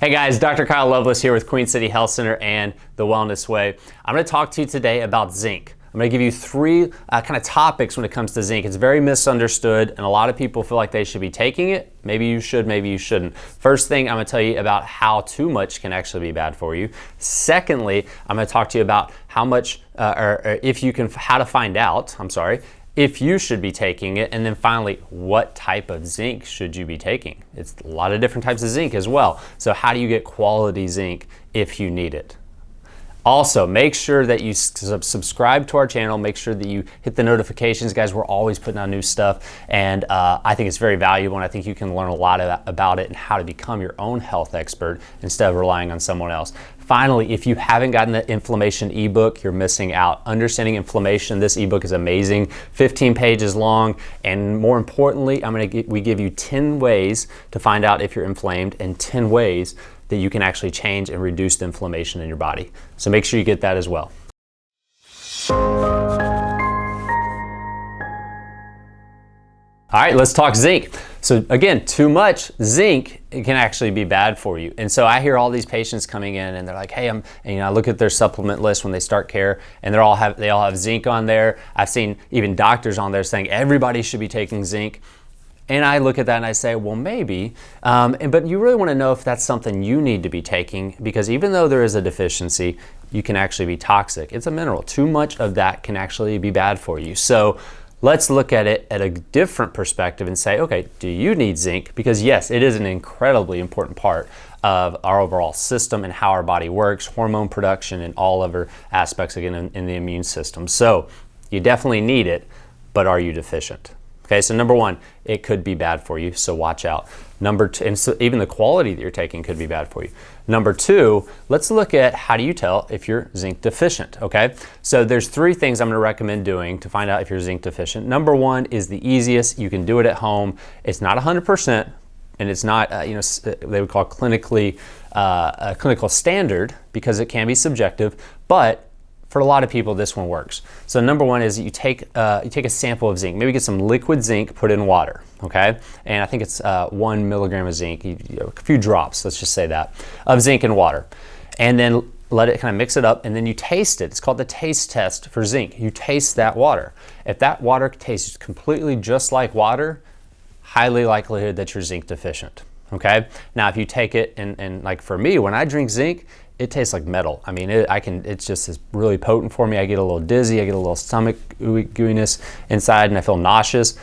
Hey guys, Dr. Kyle Loveless here with Queen City Health Center and The Wellness Way. I'm going to talk to you today about zinc. I'm going to give you three kind of topics when it comes to zinc. It's very misunderstood and a lot of people feel like they should be taking it. Maybe you should, maybe you shouldn't. First thing, I'm going to tell you about how too much can actually be bad for you. Secondly, I'm going to talk to you about how much, or if you can, how to find out, if you should be taking it. And then finally, what type of zinc should you be taking? It's a lot of different types of zinc as well. So how do you get quality zinc if you need it? Also, make sure that you subscribe to our channel. Make sure that you hit the notifications. Guys, we're always putting out new stuff. And I think it's very valuable. And I think you can learn a lot about it and how to become your own health expert instead of relying on someone else. Finally, if you haven't gotten the inflammation ebook, you're missing out. Understanding inflammation, this ebook is amazing. 15 pages long. And more importantly, we give you 10 ways to find out if you're inflamed and 10 ways that you can actually change and reduce the inflammation in your body. So make sure you get that as well. All right, let's talk zinc. So again, too much zinc, it can actually be bad for you. And so I hear all these patients coming in and they're like, hey, I look at their supplement list when they start care and they all have zinc on there. I've seen even doctors on there saying everybody should be taking zinc. And I look at that and I say, well, maybe, but you really want to know if that's something you need to be taking, because even though there is a deficiency, you can actually be toxic. It's a mineral. Too much of that can actually be bad for you. So let's look at it at a different perspective and say, okay, do you need zinc? Because yes, it is an incredibly important part of our overall system and how our body works, hormone production, and all other aspects, again, in the immune system. So you definitely need it, but are you deficient? Okay, so number one, it could be bad for you, so watch out. Number two, and so even the quality that you're taking could be bad for you. Number two, let's look at how do you tell if you're zinc deficient, okay? So there's three things I'm gonna recommend doing to find out if you're zinc deficient. Number one is the easiest. You can do it at home. It's not 100%, and it's not, they would call clinically, a clinical standard, because it can be subjective, but for a lot of people, this one works. So number one is you take a sample of zinc. Maybe get some liquid zinc, put in water, okay? And I think it's 1 milligram of zinc, a few drops, let's just say that, of zinc in water. And then let it kind of mix it up, and then you taste it. It's called the taste test for zinc. You taste that water. If that water tastes completely just like water, highly likelihood that you're zinc deficient, okay? Now, if you take it, and like for me, when I drink zinc, it tastes like metal. I mean, it's just is really potent for me. I get a little dizzy, I get a little stomach gooiness inside, and I feel nauseous.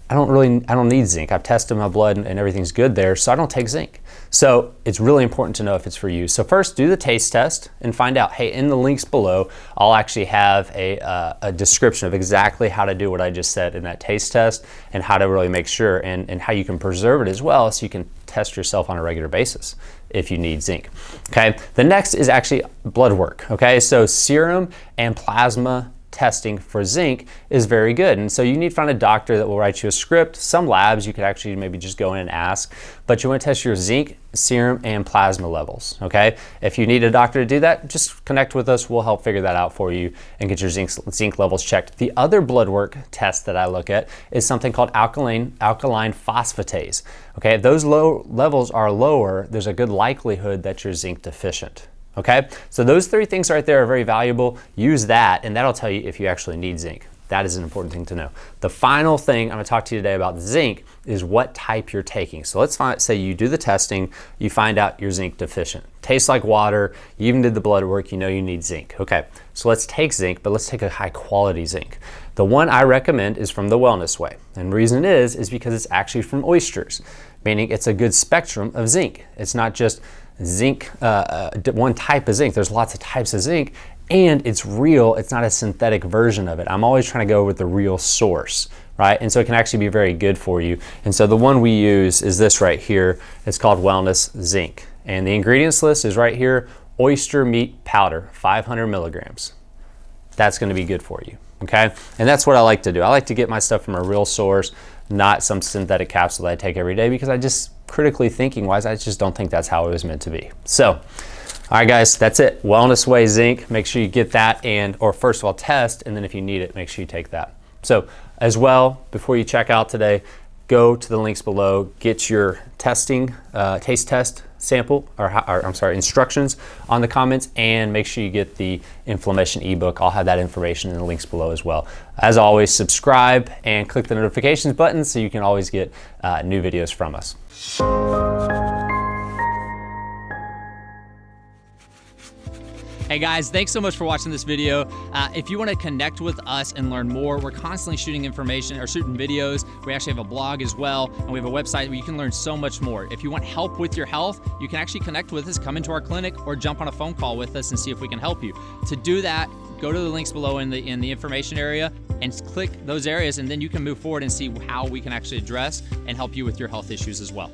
I don't need zinc. I've tested my blood and everything's good there, so I don't take zinc. So it's really important to know if it's for you. So first, do the taste test and find out, hey, in the links below, I'll actually have a description of exactly how to do what I just said in that taste test and how to really make sure and how you can preserve it as well, so you can test yourself on a regular basis if you need zinc, okay? The next is actually blood work, okay? So serum and plasma testing for zinc is very good. And so you need to find a doctor that will write you a script. Some labs you could actually maybe just go in and ask, but you want to test your zinc, serum, and plasma levels, okay? If you need a doctor to do that, just connect with us. We'll help figure that out for you and get your zinc levels checked. The other blood work test that I look at is something called alkaline phosphatase, okay? If those low levels are lower, there's a good likelihood that you're zinc deficient. Okay, so those three things right there are very valuable. Use that, and that'll tell you if you actually need zinc. That is an important thing to know. The final thing I'm going to talk to you today about zinc is what type you're taking. So let's say you do the testing, you find out you're zinc deficient. Tastes like water, you even did the blood work, you know you need zinc. Okay, so let's take zinc, but let's take a high quality zinc. The one I recommend is from The Wellness Way. And the reason is because it's actually from oysters, meaning it's a good spectrum of zinc. It's not just zinc, one type of zinc. There's lots of types of zinc, and it's real. It's not a synthetic version of it. I'm always trying to go with the real source, right? And so it can actually be very good for you. And so the one we use is this right here. It's called Wellness Zinc. And the ingredients list is right here: oyster meat powder, 500 milligrams. That's going to be good for you, okay? And that's what I like to do. I like to get my stuff from a real source, not some synthetic capsule that I take every day, because I just, critically thinking wise, I just don't think that's how it was meant to be. So, all right guys, that's it. Wellness Way Zinc. Make sure you get that, or first of all, test, and then if you need it, make sure you take that. So as well, before you check out today, go to the links below, get your testing, taste test sample instructions on the comments, and make sure you get the inflammation ebook. I'll have that information in the links below as well. As always, subscribe and click the notifications button so you can always get new videos from us. Hey guys, thanks so much for watching this video. If you want to connect with us and learn more, we're constantly shooting information or shooting videos. We actually have a blog as well, and we have a website where you can learn so much more. If you want help with your health, you can actually connect with us, come into our clinic, or jump on a phone call with us and see if we can help you. To do that, go to the links below in the information area and click those areas, and then you can move forward and see how we can actually address and help you with your health issues as well.